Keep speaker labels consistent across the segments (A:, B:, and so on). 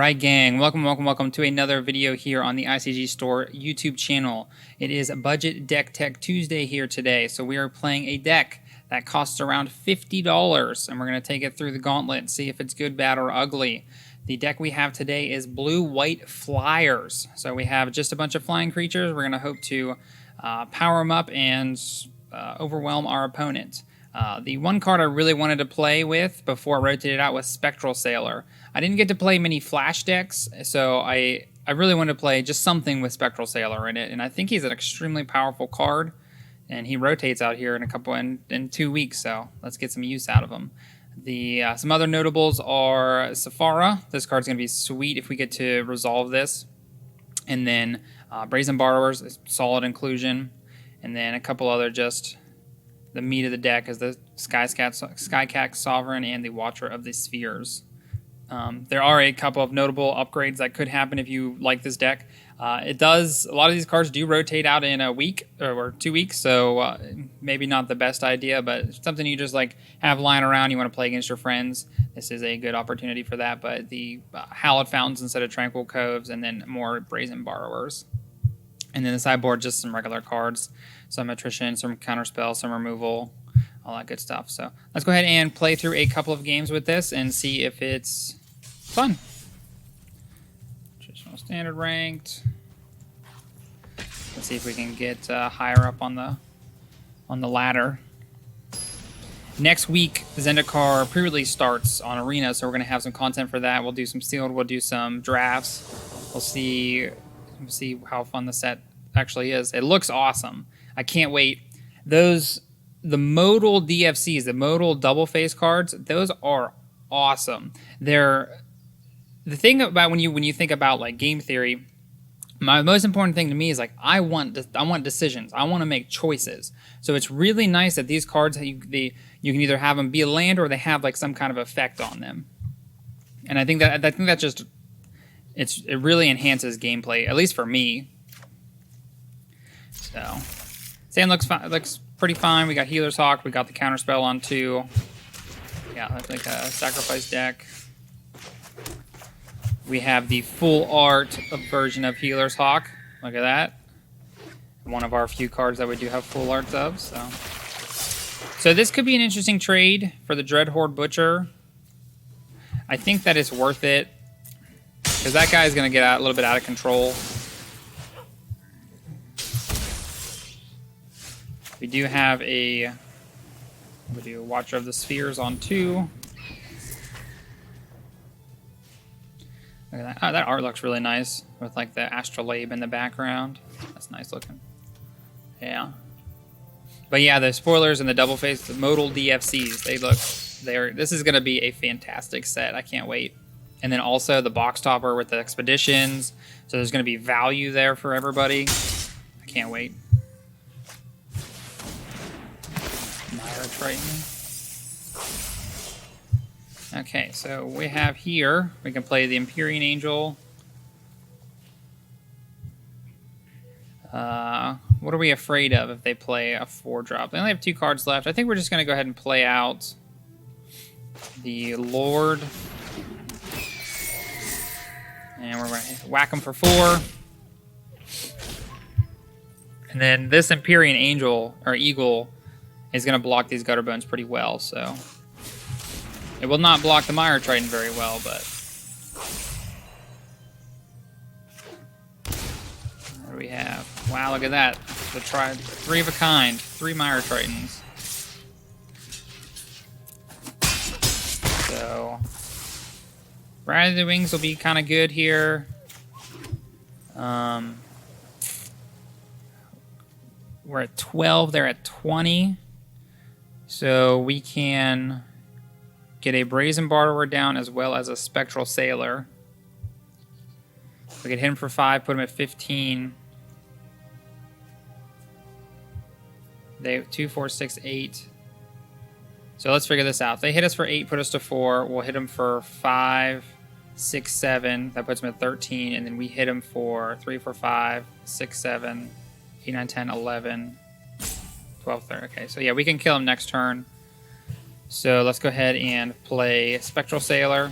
A: Alright gang, welcome to another video here on the ICG Store YouTube channel. It is Budget Deck Tech Tuesday here today, so we are playing a deck that costs around $50, and we're going to take it through the gauntlet and see if it's good, bad, or ugly. The deck we have today is Blue-White Fliers, so we have just a bunch of flying creatures. We're going to hope to power them up and overwhelm our opponent. The one card I really wanted to play with before I rotated out was Spectral Sailor. I didn't get to play many Flash decks, so I really wanted to play just something with Spectral Sailor in it, and I think he's an extremely powerful card, and he rotates out here in 2 weeks, so let's get some use out of him. Some other notables are Sephara. This card's going to be sweet if we get to resolve this. And then Brazen Borrowers, solid inclusion. And then a couple other just... The meat of the deck is the Skycat Sovereign and the Watcher of the Spheres. There are a couple of notable upgrades that could happen if you like this deck. A lot of these cards do rotate out in a week or 2 weeks, so maybe not the best idea, but something you just like have lying around, you want to play against your friends. This is a good opportunity for that, but the Heliod Fountains instead of Tranquil Coves, and then more Brazen Borrowers. And then the sideboard, just some regular cards, some attrition, some counterspell, some removal, all that good stuff. So let's go ahead and play through a couple of games with this and see if it's fun. Traditional standard ranked. Let's see if we can get higher up on the ladder. Next week, Zendikar pre-release starts on Arena, so we're going to have some content for that. We'll do some sealed, we'll do some drafts. We'll see how fun the set actually is. It looks awesome. I can't wait. The modal DFCs, the modal double face cards, those are awesome. The thing about when you think about like game theory, my most important thing to me is like I want decisions. I want to make choices. So it's really nice that these cards you can either have them be a land or they have like some kind of effect on them. And I think that just it really enhances gameplay, at least for me. So, sand looks pretty fine. We got Healer's Hawk. We got the counterspell on 2. Yeah, that's like a sacrifice deck. We have the full art version of Healer's Hawk. Look at that. One of our few cards that we do have full arts of. So this could be an interesting trade for the Dreadhorde Butcher. I think that it's worth it, because that guy is going to get a little bit out of control. We do have a Watcher of the Spheres on 2. Look at that. Oh, that art looks really nice with like the astrolabe in the background. That's nice looking. Yeah. But yeah, the spoilers and the double face, the modal DFCs, this is going to be a fantastic set. I can't wait. And then also the box topper with the expeditions. So there's going to be value there for everybody. I can't wait. Myra Triton. Okay, so we have here, we can play the Empyrean Eagle. What are we afraid of if they play a 4-drop? They only have 2 cards left. I think we're just going to go ahead and play out the Lord. And we're going to whack them for 4. And then this Empyrean Eagle is going to block these Gutter Bones pretty well, so... It will not block the Myra Triton very well, but... What do we have? Wow, look at that. The 3 of a kind. 3 Myra Tritons. So... Rise of the Wings will be kind of good here. We're at 12, they're at 20. So we can get a Brazen Borrower down as well as a Spectral Sailor. We could hit him for 5, put him at 15. They have 2, 4, 6, 8. So let's figure this out. If they hit us for 8, put us to 4. We'll hit him for 5, 6, 7. That puts him at 13. And then we hit him for 3, 4, 5, 6, 7, 8, 9, 10, 11, 12, 13. Okay, so yeah, we can kill him next turn. So let's go ahead and play Spectral Sailor.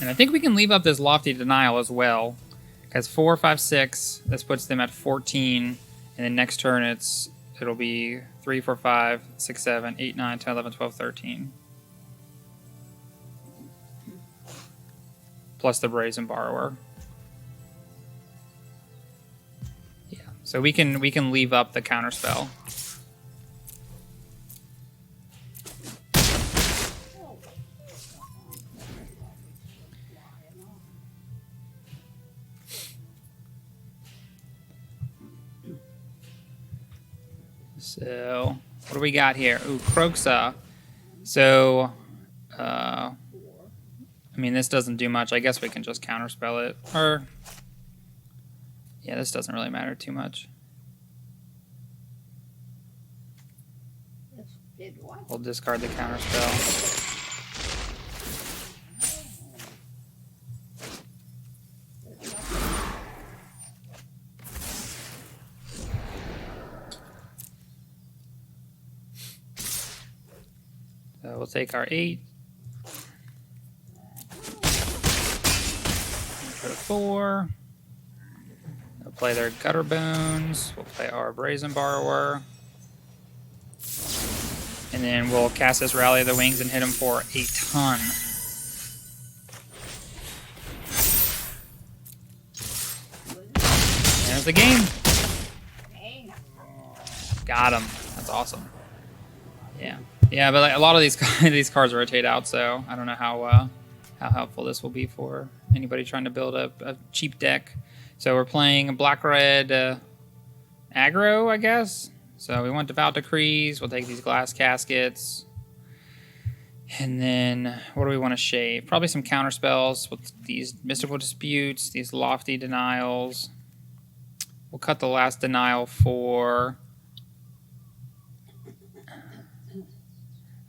A: And I think we can leave up this Lofty Denial as well. Because 4, 5, 6, this puts them at 14. And then next turn it'll be 3, 4, 5, 6, 7, 8, 9, 10, 11, 12, 13. Plus the Brazen Borrower. Yeah, so we can leave up the counterspell. So, what do we got here? Ooh, Kroxa. So, I mean, this doesn't do much. I guess we can just counterspell it. Or, yeah, this doesn't really matter too much. We'll discard the counterspell. So we'll take our 8. Go to 4. We'll play their Gutter Bones. We'll play our Brazen Borrower. And then we'll cast this Rally of the Wings and hit him for a ton. There's the game. Got him. That's awesome. Yeah. Yeah, but like, a lot of these cards rotate out, so I don't know how helpful this will be for anybody trying to build a cheap deck. So we're playing a black-red aggro, I guess. So we want Devout Decrees. We'll take these Glass Caskets. And then what do we want to shave? Probably some counterspells with these Mystical Disputes, these Lofty Denials. We'll cut the last denial for,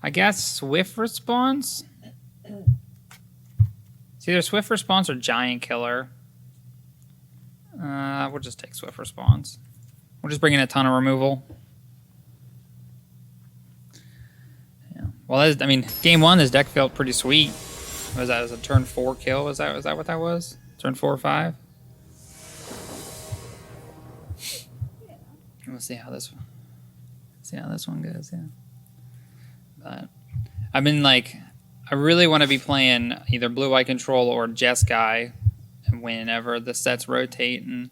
A: I guess, Swift Response? It's either Swift Response or Giant Killer. We'll just take Swift Response. We'll just bring in a ton of removal. Yeah. Well, I mean, game 1, this deck felt pretty sweet. What was that? Was a turn 4 kill? Was that what that was? Turn 4 or 5? We'll see how this one goes. Yeah. But I've been like, I really want to be playing either Blue-White Control or Jeskai whenever the sets rotate. And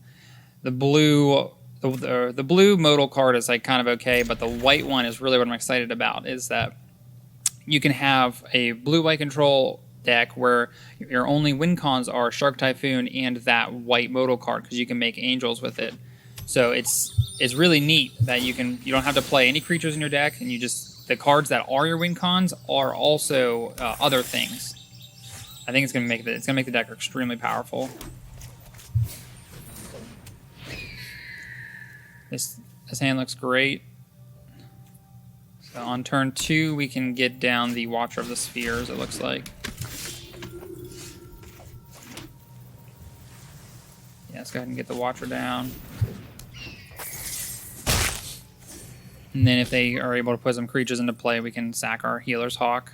A: the blue modal card is like kind of okay, but the white one is really what I'm excited about. Is that you can have a Blue-White Control deck where your only win cons are Shark Typhoon and that white modal card, because you can make angels with it. So it's really neat that you don't have to play any creatures in your deck, and the cards that are your win cons are also other things. I think it's gonna make the deck extremely powerful. This hand looks great. So on turn 2, we can get down the Watcher of the Spheres, it looks like. Yeah, let's go ahead and get the Watcher down. And then if they are able to put some creatures into play, we can sack our Healer's Hawk.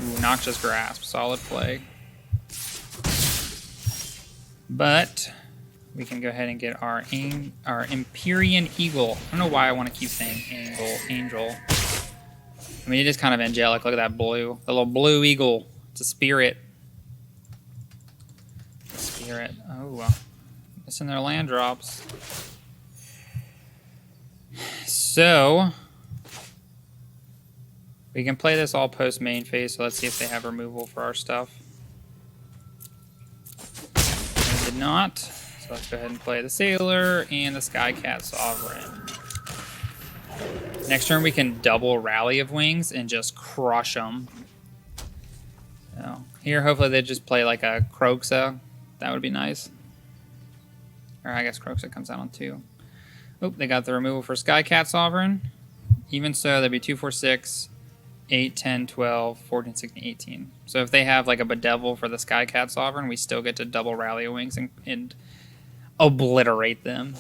A: Ooh, Noxious Grasp, solid play. But we can go ahead and get our Empyrean Eagle. I don't know why I want to keep saying angel. I mean, it is kind of angelic. Look at that blue. The little blue eagle. It's a spirit. Oh, missing their land drops. So we can play this all post main phase, so let's see if they have removal for our stuff. They did not, so let's go ahead and play the Sailor and the Skycat Sovereign. Next turn we can double Rally of Wings and just crush them. So here hopefully they just play like a Kroxa. That would be nice. Or I guess Kroxa comes out on 2. Oop, they got the removal for Skycat Sovereign. Even so, that'd be 2, 4, 6, 8, 10, 12, 14, 16, 18. So if they have like a Bedevil for the Skycat Sovereign, we still get to double Rally of Wings and obliterate them.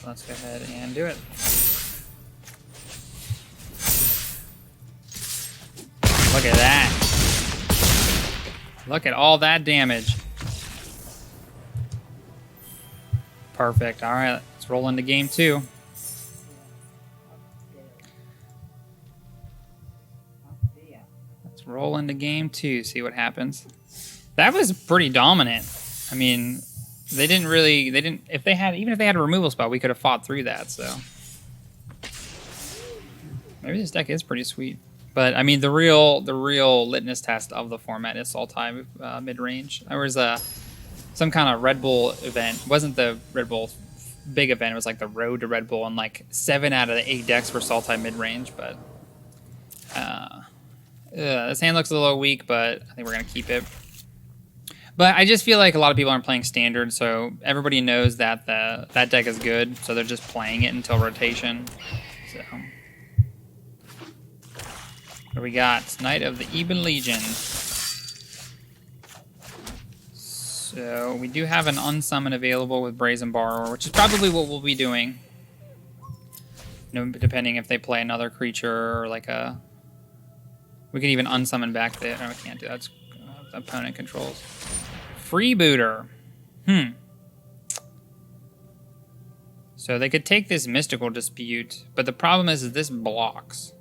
A: Let's go ahead and do it. Look at that. Look at all that damage. Perfect. All right, let's roll into game 2. Let's roll into game 2, see what happens. That was pretty dominant. I mean, if they had a removal spell, we could have fought through that, so. Maybe this deck is pretty sweet. But I mean, the real litmus test of the format is Sultai mid-range. There was some kind of Red Bull event. It wasn't the Red Bull big event, it was like the Road to Red Bull, and like 7 out of the 8 decks were Sultai mid-range, but this hand looks a little weak, but I think we're gonna keep it. But I just feel like a lot of people aren't playing Standard, so everybody knows that that deck is good, so they're just playing it until rotation. So what do we got? Knight of the Eben Legion. So we do have an unsummon available with Brazen Borrower, which is probably what we'll be doing. You know, depending if they play another creature or like a... We could even unsummon back the... No, we can't do that. It's opponent controls. Freebooter. So they could take this Mystical Dispute, but the problem is this blocks.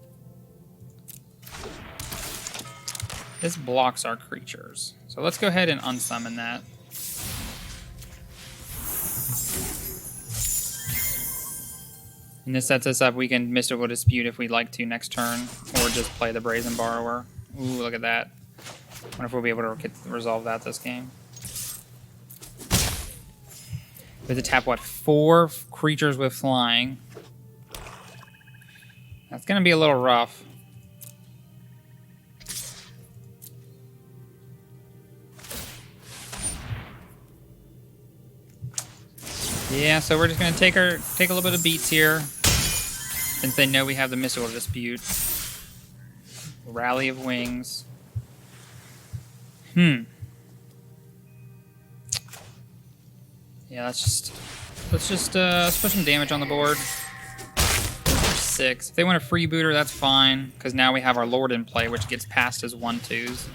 A: This blocks our creatures. So let's go ahead and unsummon that. And this sets us up. We can Mystical Dispute if we'd like to next turn, or just play the Brazen Borrower. Ooh, look at that. Wonder if we'll be able to resolve that this game. We have to tap, what, 4 creatures with flying. That's going to be a little rough. Yeah, so we're just going to take a little bit of beats here, since they know we have the Mystical Dispute. Rally of Wings. Yeah, let's just put some damage on the board. 6. If they want a freebooter, that's fine, because now we have our Lord in play, which gets past his 1/2s.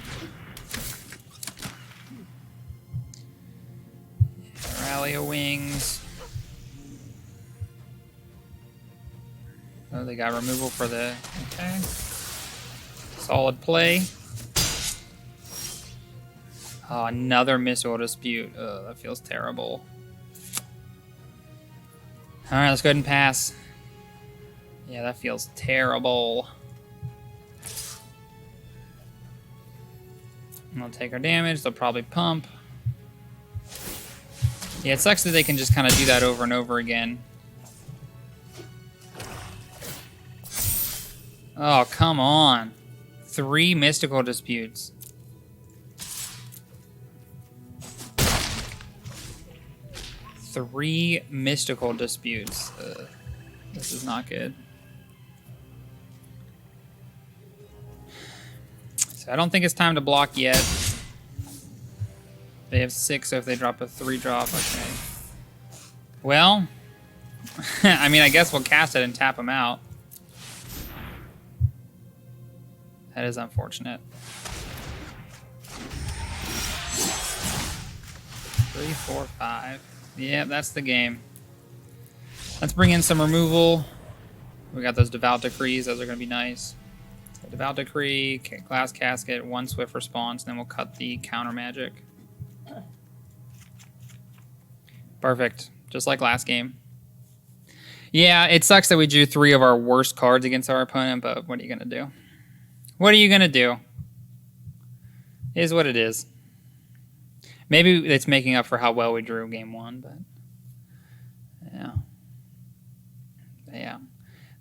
A: Rally of Wings. Oh, they got removal for the... Okay. Solid play. Oh, another Mystical Dispute. Ugh, that feels terrible. Alright, let's go ahead and pass. Yeah, that feels terrible. And they'll take our damage. They'll probably pump. Yeah, it sucks that they can just kind of do that over and over again. Oh, come on. 3 Mystical Disputes. Three Mystical Disputes. This is not good. So I don't think it's time to block yet. They have 6, so if they drop a 3-drop, okay. Well, I mean, I guess we'll cast it and tap them out. That is unfortunate. 3, 4, 5. Yeah, that's the game. Let's bring in some removal. We got those Devout Decrees. Those are going to be nice. So Devout Decree, Glass Casket, 1 Swift Response, and then we'll cut the counter magic. Perfect. Just like last game. Yeah, it sucks that we drew 3 of our worst cards against our opponent, but what are you going to do? What are you going to do? It is what it is. Maybe it's making up for how well we drew game 1, but yeah. Yeah.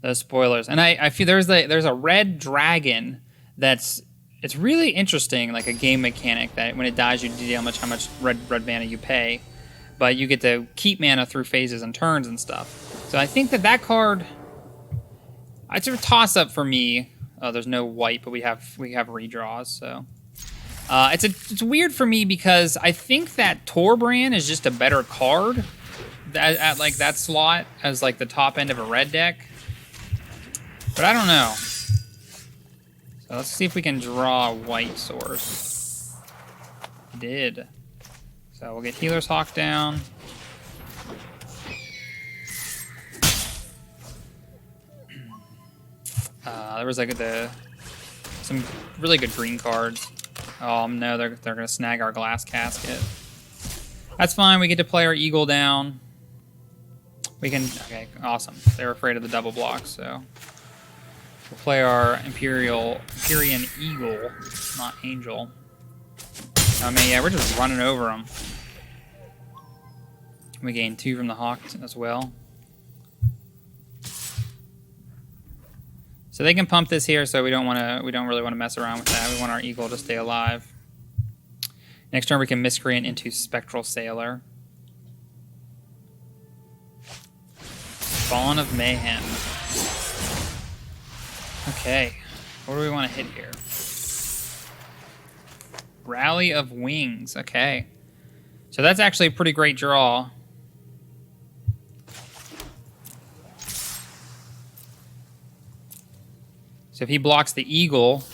A: Those spoilers. And I feel there's a red dragon it's really interesting, like a game mechanic that when it dies you deal how much red mana you pay, but you get to keep mana through phases and turns and stuff. So I think that card, it's a toss up for me. Oh, there's no white, but we have redraws, so it's weird for me because I think that Torbran is just a better card at like that slot as like the top end of a red deck. But I don't know. So let's see if we can draw a white source. We did. So we'll get Healer's Hawk down. There was like some really good green cards. Oh no, they're gonna snag our Glass Casket. That's fine. We get to play our Eagle down. We can. Okay, awesome. They're afraid of the double block, so we'll play our Empyrean Eagle, not Angel. I mean, yeah, we're just running over them. We gain 2 from the Hawk as well. So they can pump this here, so we don't really want to mess around with that. We want our Eagle to stay alive. Next turn we can Miscreant into Spectral Sailor. Spawn of Mayhem. Okay, what do we want to hit here? Rally of Wings, okay. So that's actually a pretty great draw. So if he blocks the Eagle,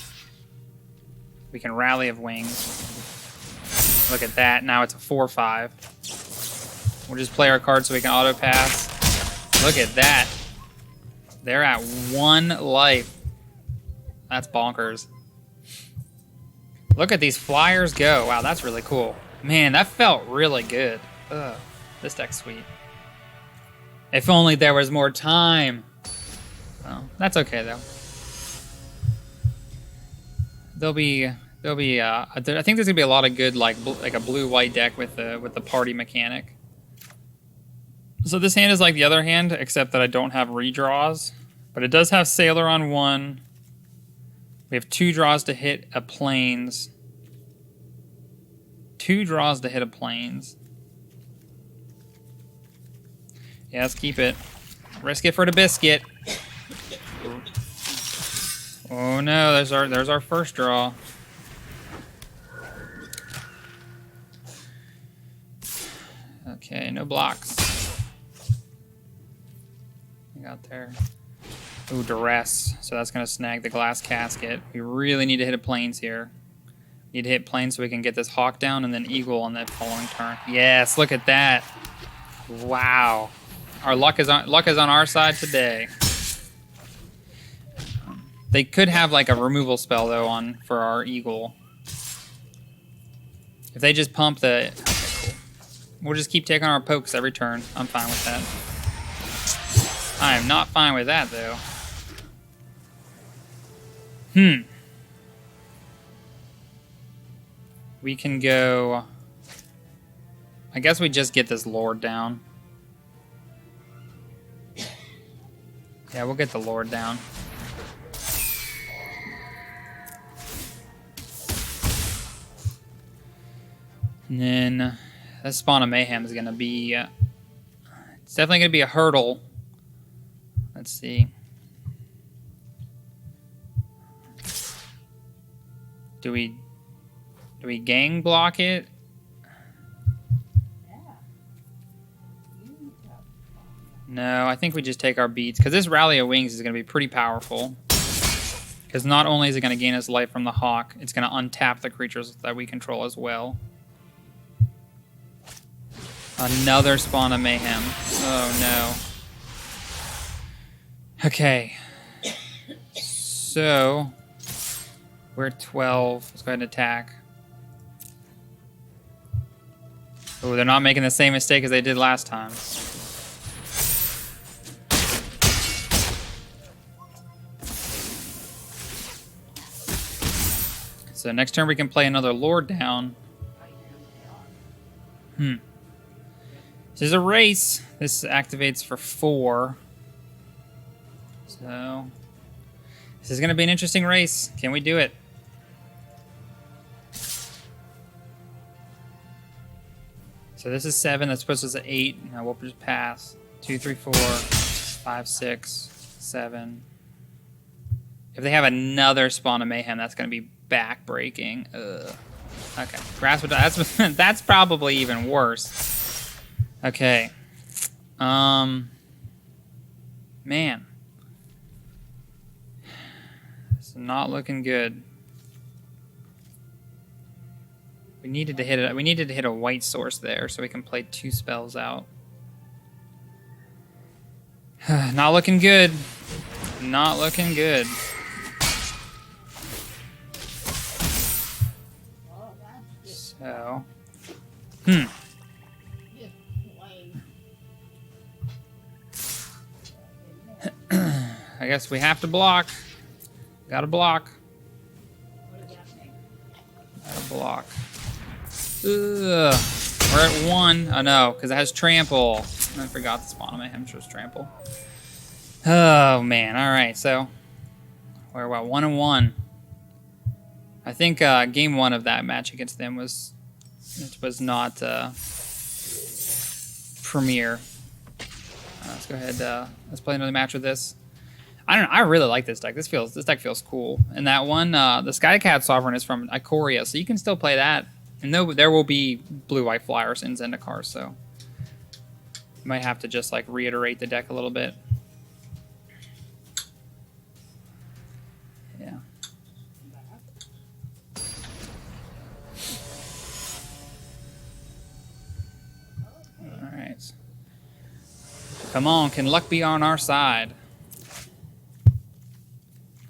A: we can Rally of Wings. Look at that, now it's a 4/5. We'll just play our card so we can auto pass. Look at that. They're at 1 life. That's bonkers. Look at these Fliers go. Wow, that's really cool. Man, that felt really good. Ugh, this deck's sweet. If only there was more time. Well, that's okay though. I think there's gonna be a lot of good like a blue-white deck with the party mechanic. So this hand is like the other hand, except that I don't have redraws, but it does have Sailor on 1. We have 2 draws to hit a Plains. 2 draws to hit a Plains. Yeah, let's keep it. Risk it for the biscuit. Oh no, there's our first draw. Okay, no blocks. We got there. Ooh, Duress. So that's gonna snag the Glass Casket. We really need to hit a Plains here. Need to hit Plains so we can get this Hawk down and then Eagle on that following turn. Yes, look at that. Wow. Our luck is on our side today. They could have like a removal spell though for our Eagle. If they just pump the... Okay, cool. We'll just keep taking our pokes every turn. I'm fine with that. I am not fine with that though. We can go... I guess we just get this Lord down. Yeah, we'll get the Lord down. And then this Spawn of Mayhem is going to be... it's definitely going to be a hurdle. Let's see. Do we gang block it? No, I think we just take our beats. Because this Rally of Wings is going to be pretty powerful. Because not only is it going to gain us life from the Hawk, it's going to untap the creatures that we control as well. Another Spawn of Mayhem. Oh no. Okay. So, we're 12. Let's go ahead and attack. Oh, they're not making the same mistake as they did last time. So next turn we can play another Lord down. This is a race. This activates for 4. So this is going to be an interesting race. Can we do it? So this is 7. That's supposed to be 8. Now we'll just pass. 2, 3, 4, 5, 6, 7. If they have another Spawn of Mayhem, that's going to be back-breaking. Ugh. Okay. Grasp, that's probably even worse. Okay. Man. It's not looking good. We needed to hit a white source there so we can play 2 spells out. Not looking good. Not looking good. So, I guess we have to block. Gotta block. Gotta block. Ugh. We're at 1. Oh no, because it has trample. I forgot the spawn on my Hemsher's trample. Oh man, alright, so we're at 1-1. I think game 1 of that match against them was not premier. Let's go ahead. Let's play another match with this. I don't know. I really like this deck. This deck feels cool. And that one, the Skycat Sovereign is from Ikoria, so you can still play that. And there will be blue-white Fliers in Zendikar, so you might have to just like reiterate the deck a little bit. Yeah. All right. Come on, can luck be on our side?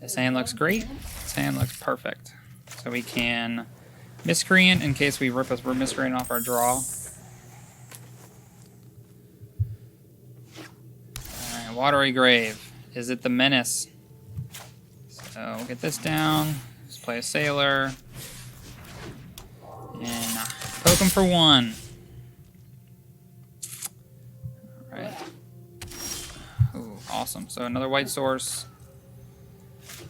A: This hand looks great. This hand looks perfect. So we can Miscreant in case we rip us Miscreant off our draw. Alright, Watery Grave. Is it the Menace? So we'll get this down. Let's play a Sailor. And poke him for 1. Alright. Ooh, awesome. So another white source.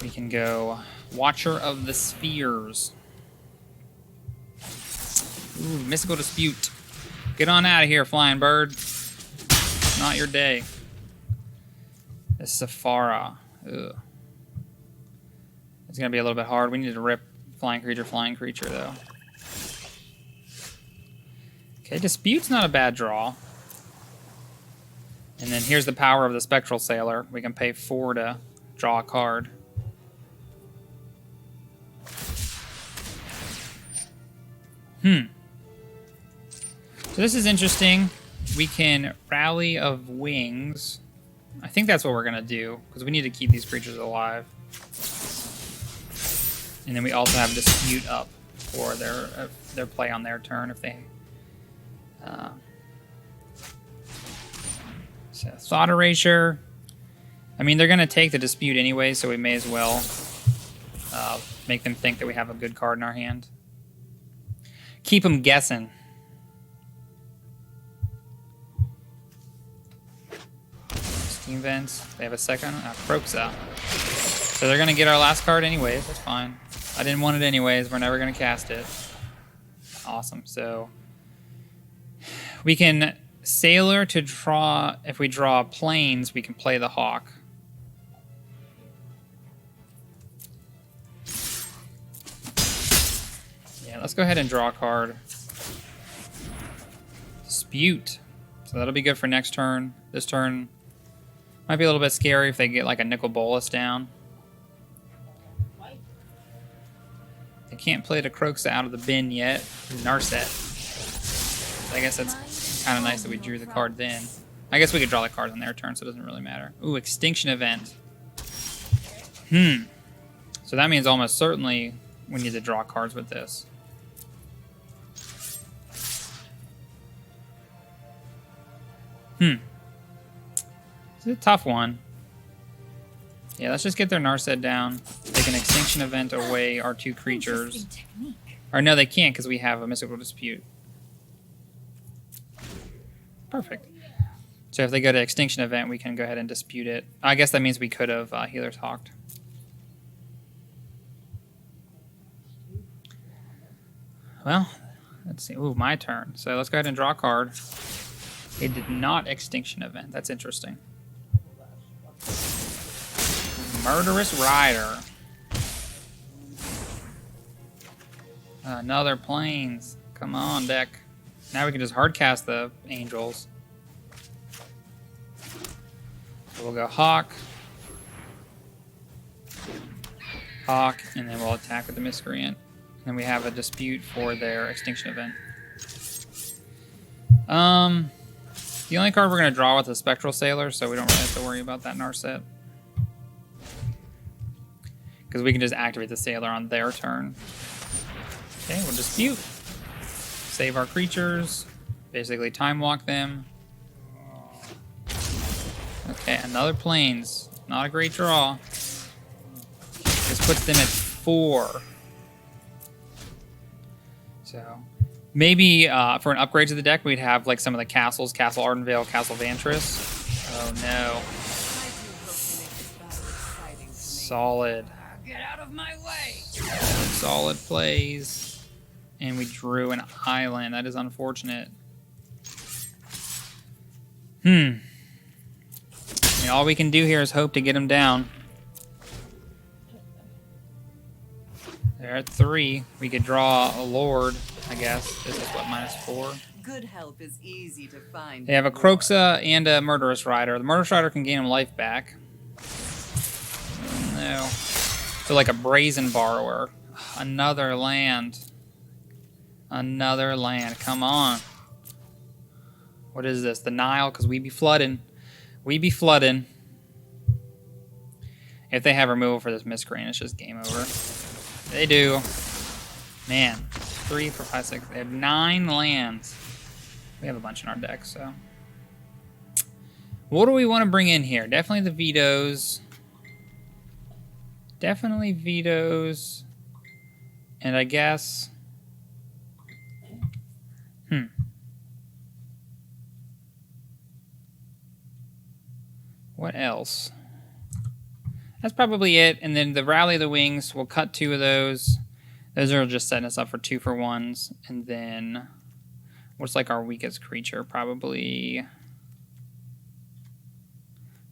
A: We can go Watcher of the Spheres. Ooh, Mystical Dispute. Get on out of here, flying bird. Not your day. The Sephara. Ugh. It's going to be a little bit hard. We need to rip flying creature, though. Okay, Dispute's not a bad draw. And then here's the power of the Spectral Sailor. We can pay 4 to draw a card. So this is interesting. We can Rally of Wings. I think that's what we're going to do, because we need to keep these creatures alive. And then we also have Dispute up for their play on their turn if they... so Thought Erasure. I mean, they're going to take the Dispute anyway, so we may as well make them think that we have a good card in our hand. Keep them guessing. Steam Vents. They have a second. Proxa. So they're going to get our last card anyways. That's fine. I didn't want it anyways. We're never going to cast it. Awesome. So we can Sailor to draw. If we draw planes, we can play the Hawk. Let's go ahead and draw a card. Dispute. So that'll be good for next turn. This turn might be a little bit scary if they get like a Nicol Bolas down. They can't play the Croaks out of the bin yet. Narset. So I guess that's kind of nice that we drew the card then. I guess we could draw the card on their turn, so it doesn't really matter. Ooh, Extinction Event. So that means almost certainly we need to draw cards with this. It's a tough one. Yeah, let's just get their Narset down. Take an Extinction Event away our 2 creatures. Or no, they can't because we have a Mystical Dispute. Perfect. So if they go to Extinction Event, we can go ahead and dispute it. I guess that means we could have Healer's Hawked. Well, let's see. Ooh, my turn. So let's go ahead and draw a card. It did not Extinction Event. That's interesting. Murderous Rider. Another Plains. Come on, deck. Now we can just hardcast the Angels. So we'll go Hawk. Hawk, and then we'll attack with the Miscreant. And then we have a dispute for their extinction event. The only card we're going to draw with is Spectral Sailor, so we don't really have to worry about that in our set. Because we can just activate the Sailor on their turn. Okay, we'll dispute. Save our creatures. Basically time walk them. Okay, another Plains. Not a great draw. This puts them at 4. So maybe for an upgrade to the deck, we'd have like some of the castles, Castle Ardenvale, Castle Vantris. Oh no. Solid.
B: Get out of my way.
A: Solid plays. And we drew an island. That is unfortunate. I mean, all we can do here is hope to get him down. They're at 3. We could draw a Lord, I guess. This is what, -4?
B: Good help is easy to find.
A: They have a Croxa and a Murderous Rider. The Murderous Rider can gain him life back. No. So like a Brazen Borrower. Another land. Another land. Come on. What is this? The Nile? Because we be flooding. We be flooding. If they have removal for this Miscreant, it's just game over. They do. Man. 3, 4, 5, 6. They have 9 lands. We have a bunch in our deck, so. What do we want to bring in here? Definitely the vetoes. Definitely vetoes. And I guess... What else? That's probably it. And then the Rally of the Wings, we'll cut 2 of those. Those are just setting us up for 2-for-1s. And then what's like our weakest creature? Probably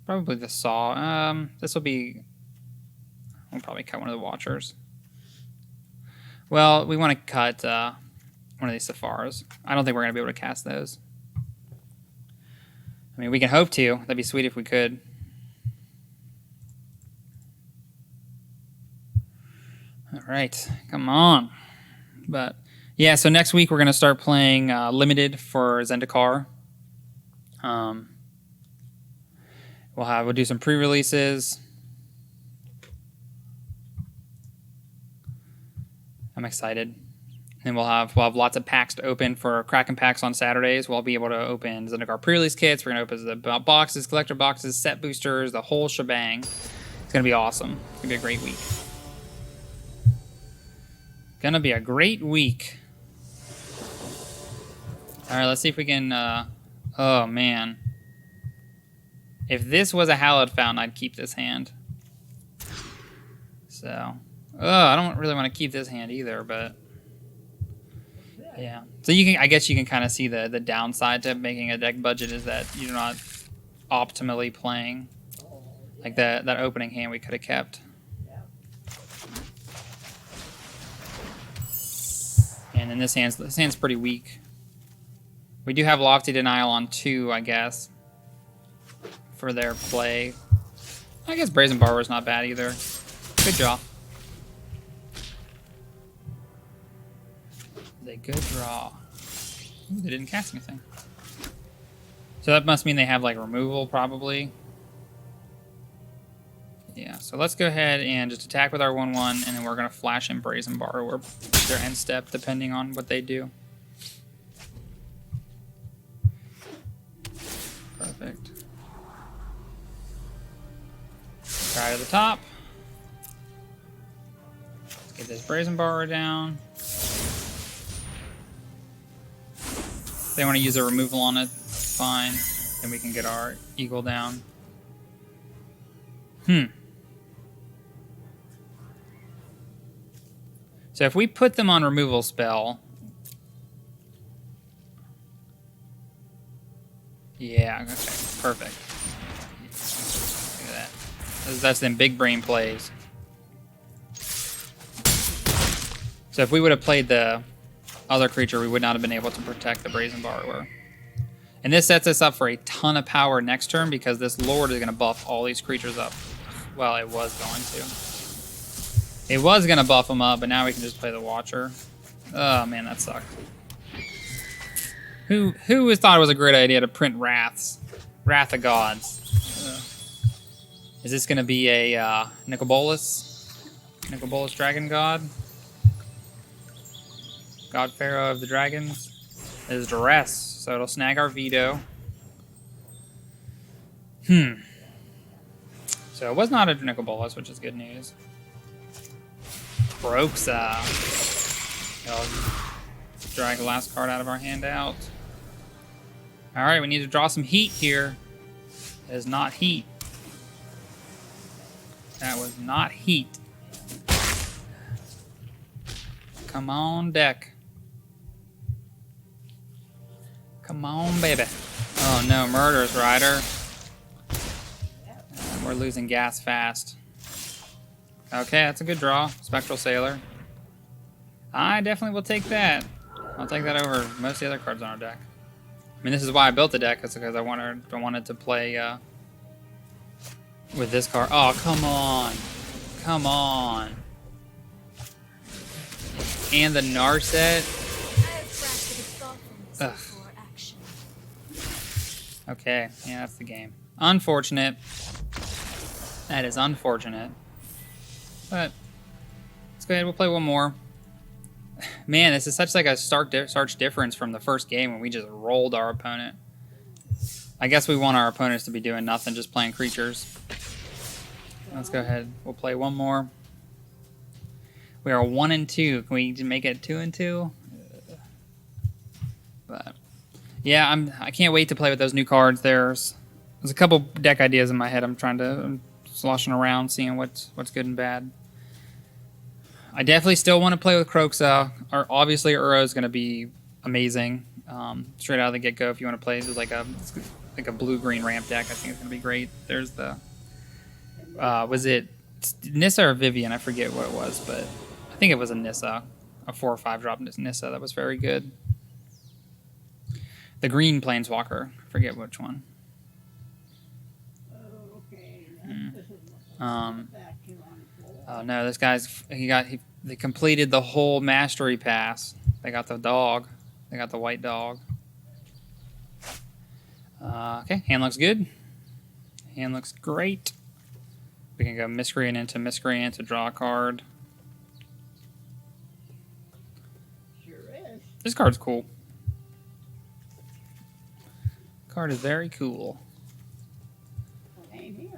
A: the Saw. This will be... We'll probably cut one of the Watchers. Well, we want to cut one of these Sepharas. I don't think we're going to be able to cast those. I mean, we can hope to. That'd be sweet if we could. All right, come on. But yeah, so next week we're going to start playing Limited for Zendikar. We'll do some pre-releases. I'm excited. And we'll have lots of packs to open for Kraken packs on Saturdays. We'll be able to open Zendikar pre-release kits. We're going to open the boxes, collector boxes, set boosters, the whole shebang. It's going to be awesome. It's going to be a great week. Going to be a great week. All right, let's see if we can... oh, man. If this was a Heliod Fountain, I'd keep this hand. So... I don't really want to keep this hand either, but... Yeah. So you can, I guess you can kind of see the downside to making a deck budget is that you're not optimally playing. Like that opening hand we could have kept. And then this hand's pretty weak. We do have Lofty Denial on 2, I guess, for their play. I guess Brazen Borrower is not bad either. Good draw. A good draw. Ooh, they didn't cast anything. So that must mean they have like removal probably. Yeah, so let's go ahead and just attack with our 1/1 and then we're gonna flash in Brazen Borrower their end step depending on what they do. Perfect. Try to the top. Let's get this Brazen Borrower down. If they want to use a removal on it, fine. Then we can get our Eagle down. So if we put them on removal spell... Yeah, okay, perfect. Look at that. That's them big brain plays. So if we would have played the other creature, we would not have been able to protect the Brazen Borrower.
C: And this sets us up for a ton of power next turn because this Lord is going to buff all these creatures up. Well, it was going to. It was going to buff them up, but now we can just play the Watcher. Oh, man, that sucked. Who thought it was a great idea to print Wraths? Wrath of Gods. Is this going to be a Nicol Bolas? Nicol Bolas Dragon God? God Pharaoh of the Dragons? It is Duress, so it'll snag our Veto. So it was not a Nicol Bolas, which is good news. Broxa. Drag the last card out of our hand out. Alright, we need to draw some heat here. That is not heat. That was not heat. Come on, deck. Come on, baby. Oh no, Murderous Rider. We're losing gas fast. Okay, that's a good draw. Spectral Sailor. I definitely will take that. I'll take that over most of the other cards on our deck. I mean, this is why I built the deck. It's because I wanted to play with this card. Oh, come on. Come on. And the Narset. Ugh. Okay, yeah, that's the game. Unfortunate. That is unfortunate. But let's go ahead. We'll play one more. Man, this is such like a stark difference from the first game when we just rolled our opponent. I guess we want our opponents to be doing nothing, just playing creatures. Let's go ahead. We'll play one more. We are 1-2. Can we make it 2-2? But yeah, I can't wait to play with those new cards. There's a couple deck ideas in my head. I'm sloshing around, seeing what's good and bad. I definitely still want to play with Kroxa. Obviously, Uro is going to be amazing. Straight out of the get-go, if you want to play with like a blue-green ramp deck, I think it's going to be great. There's the... was it Nissa or Vivian? I forget what it was, but I think it was a Nissa. A 4 or 5 drop Nissa that was very good. The green Planeswalker. I forget which one. Oh no, this guy's they completed the whole mastery pass. They got the dog. They got the white dog. Okay, hand looks good. Hand looks great. We can go Miscreant into Miscreant to draw a card.
D: Sure is.
C: This card's cool. Card is very cool.
D: Ain't here.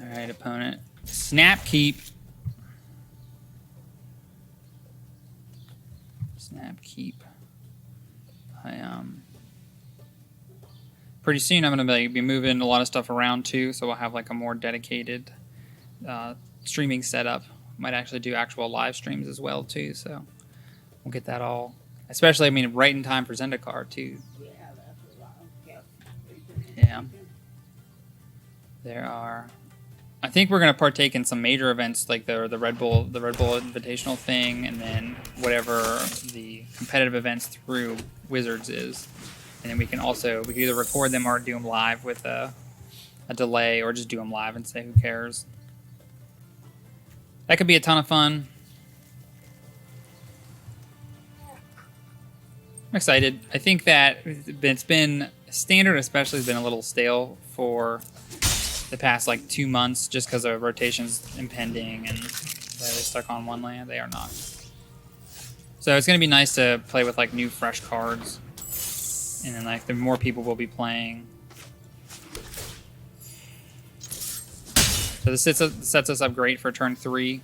C: Alright, opponent. Snap keep. Snap keep. Pretty soon I'm going to be moving a lot of stuff around too, so we'll have like a more dedicated streaming setup. Might actually do actual live streams as well too, so we'll get that all. Especially, I mean, right in time for Zendikar too.
D: Yeah, that's a lot. Okay.
C: Yeah. There are. I think we're gonna partake in some major events like the Red Bull Invitational thing, and then whatever the competitive events through Wizards is, and then we can either record them or do them live with a delay, or just do them live and say who cares. That could be a ton of fun. I'm excited. I think that it's been standard, especially, has been a little stale for the past like 2 months, just because of rotations impending and they're stuck on one land. They are not. So it's gonna be nice to play with like new, fresh cards, and then like the more people will be playing. So this sets us up great for turn 3.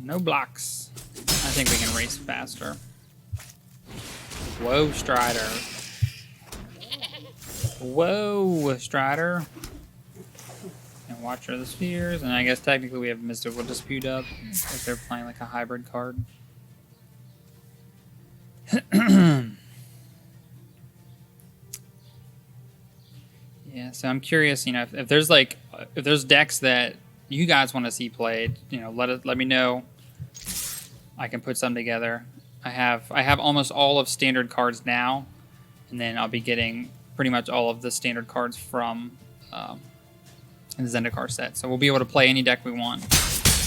C: No blocks. I think we can race faster. Whoa, Strider. Whoa, Strider. And Watcher of the Spheres. And I guess technically we have Mystical Dispute up if they're playing like a hybrid card. Yeah, Yeah, so I'm curious, you know, if there's like if there's decks that you guys want to see played, you know, let me know. I can put some together. I have almost all of standard cards now, and then I'll be getting pretty much all of the standard cards from the Zendikar set. So we'll be able to play any deck we want.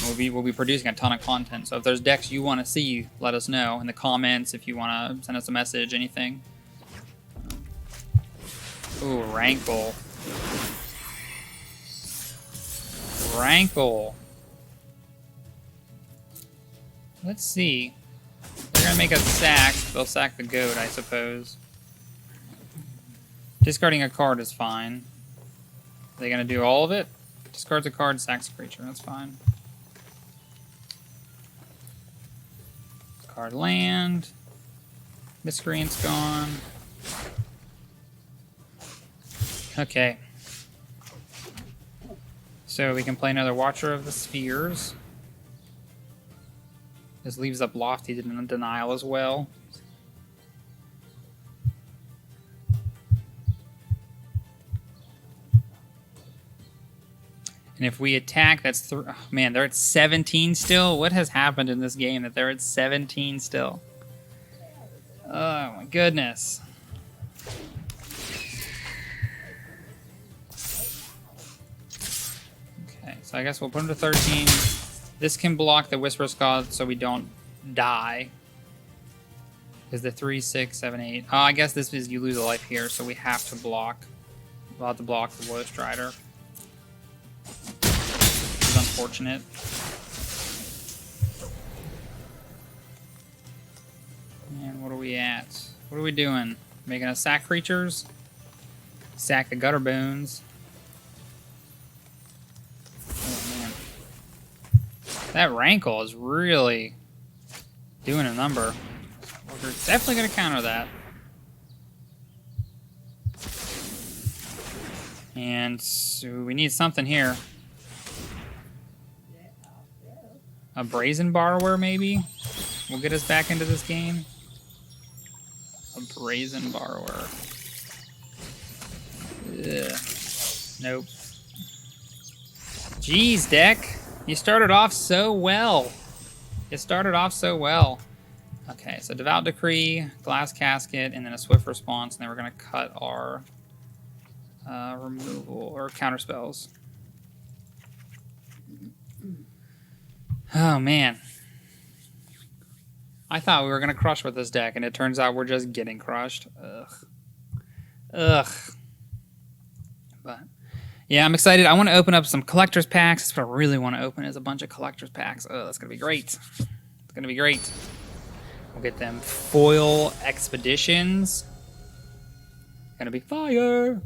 C: We'll be producing a ton of content. So if there's decks you want to see, let us know in the comments. If you want to send us a message, anything. Ooh, Rankle. Rankle. Let's see. They're gonna make us sack. They'll sack the goat, I suppose. Discarding a card is fine. Are they gonna do all of it? Discards a card, sacks a creature. That's fine. Card land. Miscreant's gone. Okay. So we can play another Watcher of the Spheres. This leaves up Lofty Denial as well. And if we attack, that's oh, man, they're at 17 still. What has happened in this game that they're at 17 still? Oh my goodness. Okay, so I guess we'll put them to 13. This can block the Whisper Skull so we don't die. Because the 3, 6, 7, 8. Oh, I guess this is you lose a life here, so we have to block. We'll have to block the Woe Strider. This is unfortunate. And what are we at? What are we doing? Making us sack creatures? Sack the Gutter Bones. Oh, man. That Rankle is really doing a number. We're definitely going to counter that. And so we need something here. A Brazen Borrower, maybe? Will get us back into this game. A Brazen Borrower. Ugh. Nope. Jeez, deck. You started off so well. You started off so well. Okay, so Devout Decree, Glass Casket, and then a Swift Response, and then we're going to cut our removal or counter spells. Oh, man. I thought we were going to crush with this deck, and it turns out we're just getting crushed. Ugh. Ugh. But, yeah, I'm excited. I want to open up some collector's packs. That's what I really want to open is a bunch of collector's packs. Oh, that's going to be great. It's going to be great. We'll get them foil expeditions. Gonna be fire.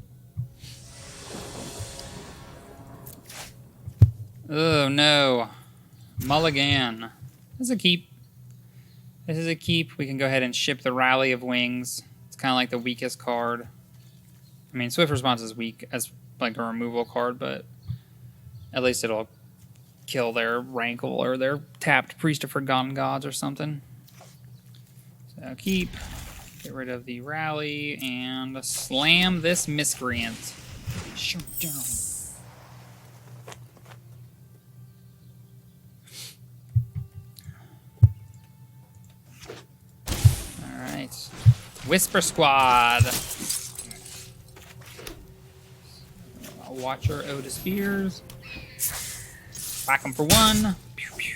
C: Oh no. Mulligan. This is a keep. This is a keep. We can go ahead and ship the Rally of Wings. It's kind of like the weakest card. I mean, Swift Response is weak as like a removal card, but at least it'll kill their Rankle or their tapped Priest of Forgotten Gods or something. So keep, get rid of the Rally, and slam this Miscreant. Shoot down. Alright. Whisper Squad. Watcher Ode of Spears. Whack them for 1. Pew, pew.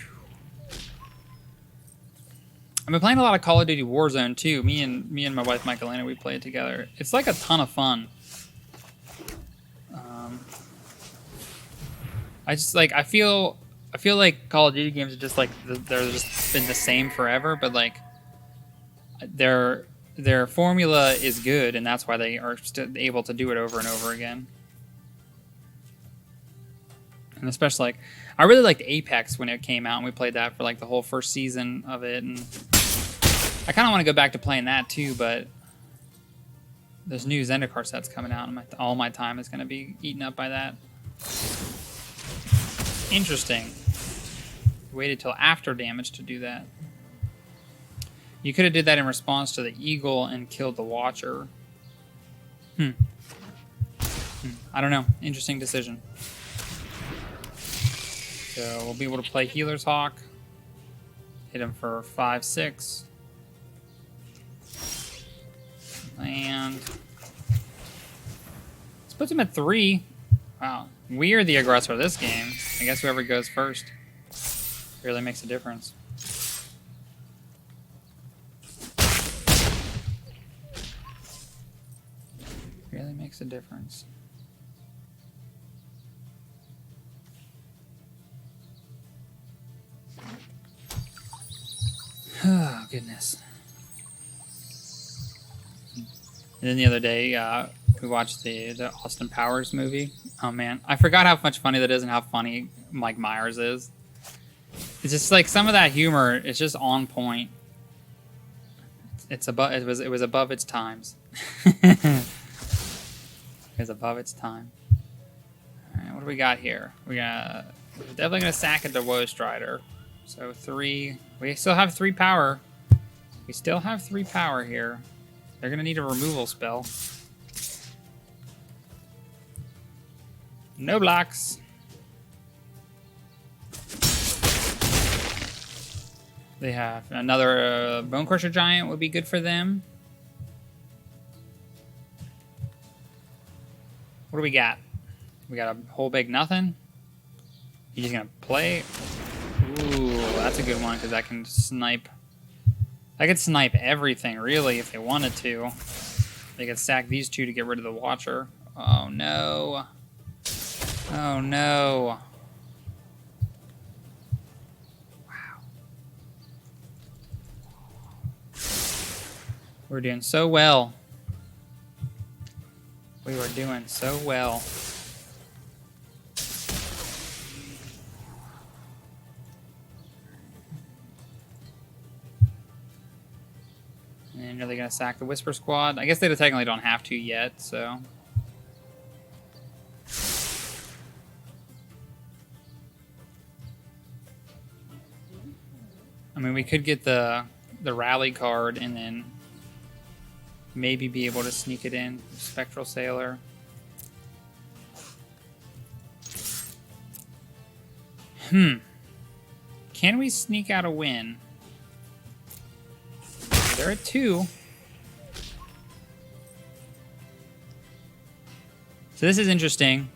C: I've been playing a lot of Call of Duty Warzone too. Me and my wife Michaelina, we play it together. It's like a ton of fun. I just like I feel like Call of Duty games are just like they're just been the same forever, but like their formula is good, and that's why they are able to do it over and over again. And especially like I really liked Apex when it came out, and we played that for like the whole first season of it, and I kind of want to go back to playing that too, but there's new Zendikar sets coming out, and all my time is going to be eaten up by that. Interesting. Waited till after damage to do that. You could have did that in response to the Eagle and killed the Watcher. I don't know. Interesting decision. So we'll be able to play Healer's Hawk. Hit him for 5-6. And this puts him at 3. Wow. We are the aggressor this game. I guess whoever goes first really makes a difference. Really makes a difference. Oh, goodness. And then the other day, we watched the Austin Powers movie. Oh, man. I forgot how much funny that is and how funny Mike Myers is. It's just like some of that humor is just on point. It's above. It was above its times. It was above its time. All right, what do we got here? We're definitely gonna sack it to Woe Strider. So 3. We still have 3 power. We still have 3 power here. They're gonna need a removal spell. No blocks. They have another Bone Crusher Giant would be good for them. What do we got? We got a whole big nothing. You just gonna play? Ooh, that's a good one because I can snipe. I could snipe everything really if they wanted to. They could sack these 2 to get rid of the Watcher. Oh no! Oh no! We're doing so well. We were doing so well. And are they going to sack the Whisper Squad? I guess they technically don't have to yet, so. I mean, we could get the rally card and then maybe be able to sneak it in. Spectral Sailor. Can we sneak out a win? They're at 2. So this is interesting.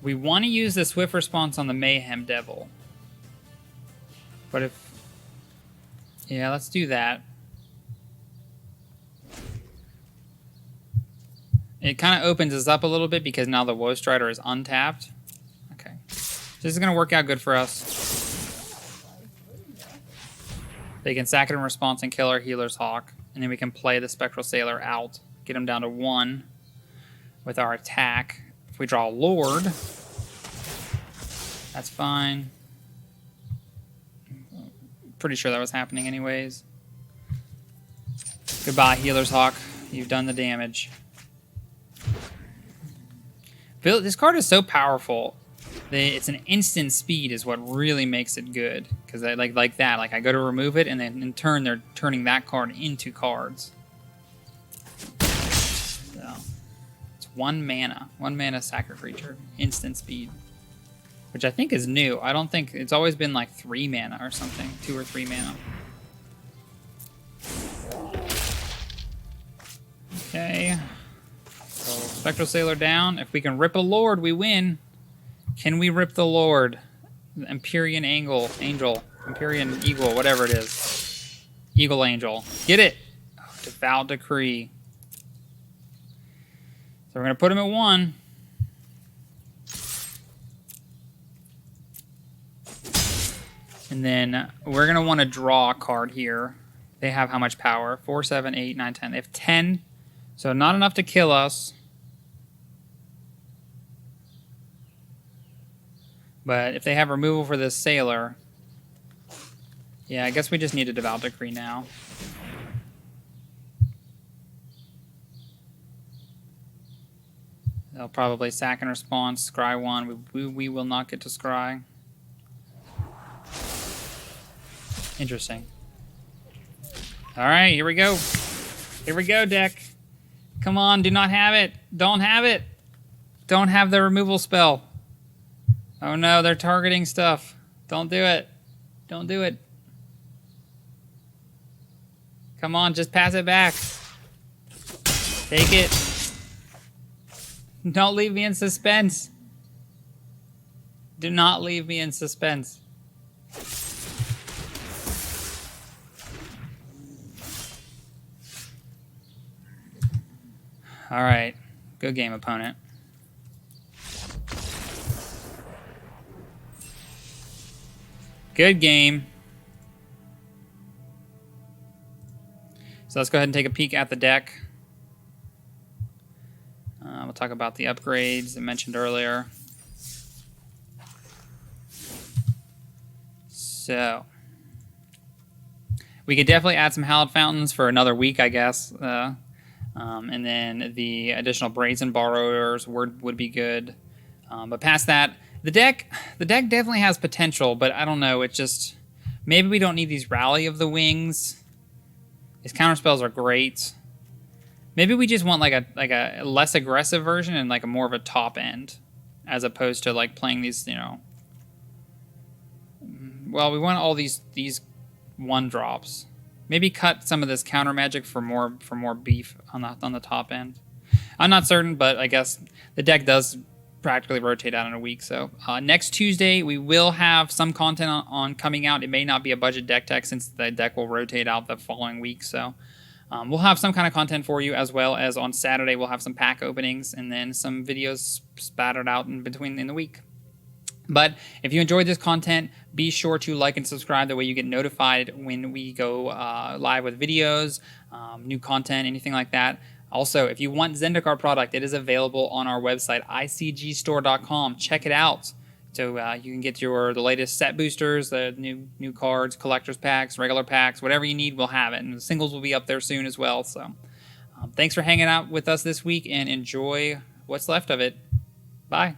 C: We want to use the Swift Response on the Mayhem Devil. But if... Yeah, let's do that. It kind of opens us up a little bit because now the Woe Strider is untapped. Okay. So this is going to work out good for us. They can sack it in response and kill our Healer's Hawk. And then we can play the Spectral Sailor out. Get him down to 1 with our attack. If we draw a Lord, that's fine. Pretty sure that was happening anyways. Goodbye, Healer's Hawk. You've done the damage. This card is so powerful. It's an instant speed is what really makes it good. Because I like that. Like I go to remove it, and then in turn they're turning that card into cards. So it's 1 mana. 1 mana sacker creature. Instant speed. Which I think is new. I don't think it's always been like 3 mana or something. 2 or 3 mana. Okay. So Spectral Sailor down. If we can rip a Lord, we win. Can we rip the Lord? The Empyrean Angel. Empyrean Eagle, whatever it is. Eagle Angel. Get it! Oh, Devout Decree. So we're going to put him at 1. And then we're going to want to draw a card here. They have how much power? 4, 7, 8, 9, 10. They have 10. So not enough to kill us. But if they have removal for this Sailor... Yeah, I guess we just need a Devout Decree now. They'll probably sack in response, scry 1. We will not get to scry. Interesting. Alright, here we go. Here we go, deck. Come on, do not have it. Don't have it. don't have the removal spell. Oh no, they're targeting stuff. Don't do it. Don't do it. Come on, just pass it back. Take it. Don't leave me in suspense. Do not leave me in suspense. All right. Good game, opponent. Good game. So let's go ahead and take a peek at the deck. We'll talk about the upgrades I mentioned earlier. So we could definitely add some Hallowed Fountains for another week, I guess. And then the additional Brazen Borrowers would be good. But past that, the deck definitely has potential, but I don't know. It just, maybe we don't need these Rally of the Wings. His counterspells are great. Maybe we just want like a less aggressive version and like a more of a top end, as opposed to like playing these, you know. Well, we want all these 1-drops. Maybe cut some of this counter magic for more beef on the top end. I'm not certain, but I guess the deck does practically rotate out in a week. So next Tuesday we will have some content on coming out. It may not be a budget deck tech since the deck will rotate out the following week. So we'll have some kind of content for you, as well as on Saturday we'll have some pack openings and then some videos spattered out in between in the week. But if you enjoyed this content, be sure to like and subscribe. That way you get notified when we go live with videos, new content, anything like that. Also, if you want Zendikar product, it is available on our website, icgstore.com. Check it out. So you can get the latest set boosters, the new cards, collector's packs, regular packs, whatever you need, we'll have it. And the singles will be up there soon as well. So thanks for hanging out with us this week, and enjoy what's left of it. Bye.